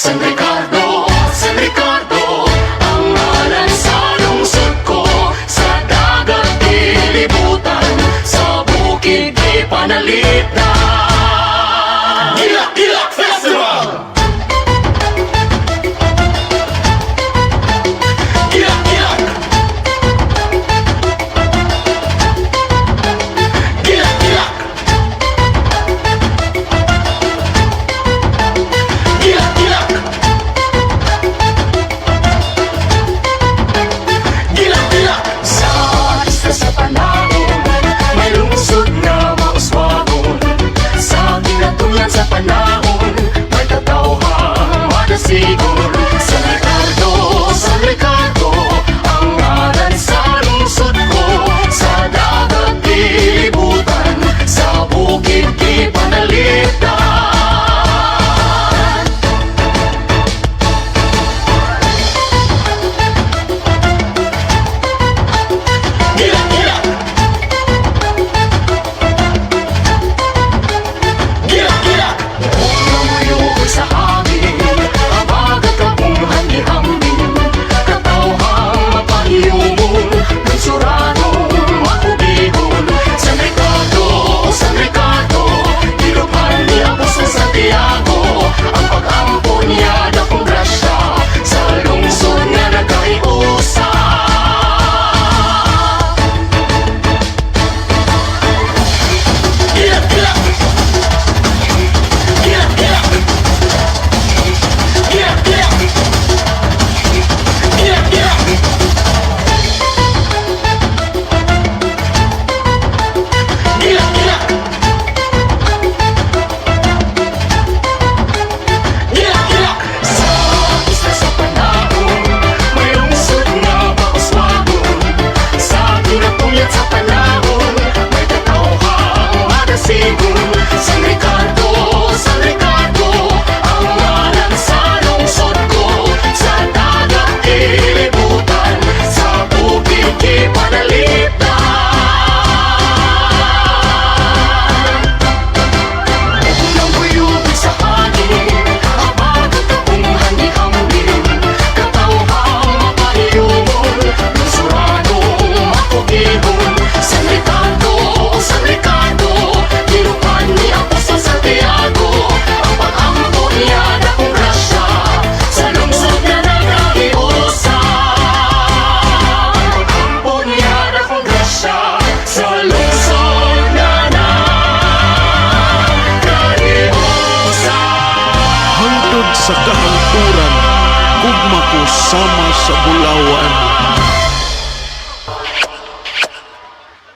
San Ricardo, San Ricardo, ang ngalan sa lungsod ko. Sa dagat dilibutan, sa bukid di panalitan. Gilak-Gilak Festival! Gilak-Gilak! Gilak-Gilak! Gilak-Gilak! Gilak-Gilak! Sa artista sa panahon, may lungsod na mauswagon. Sa ginatulan sa panahon, may tatawhang madasigon. San Ricardo, San Ricardo, ang ngalan sa lungsod ko. Sa dagat dilibutan, sa bukid di panalitan. Gilak-Gilak! Gilak-Gilak! Namuyog sa hangin, abagat akong handi-hambing. Katawhang mapahiyumon, lungsuranong makubihon. San Ricardo, San Ricardo, ilupan ni Apostol Santiago. Ang pag-ampon niya dakong grasya, sa lungsod nga nagkaiusa. Gilak-Gilak! Gilak-Gilak! Gilak-Gilak! Gilak-Gilak! Gilak-Gilak! Gilak-Gilak! Sa artista sa panahon, may lungsod na mauswagon. Sa ginatulan sa panahon, may tatawhang madasigon. San Ricardo, San Ricardo, ang ngalan sa lungsod ko. Sa dagat dilibutan, sa bukid di panalitan. Namuyog sa hangin, abagat akong handi-hambing. Katawhang mapahiyumon, lungsuranong makubihon. San Ricardo, San Ricardo, ilupan ni Apostol Santiago. Ang pag-ampon niya dakong grasya, sa lungsod na nagkaiusa. Ang pag-ampon niya dakong grasya, sa lungsod na nagkaiusa. Hangtod sa kahanturan, gugma ko sama sa bulawan.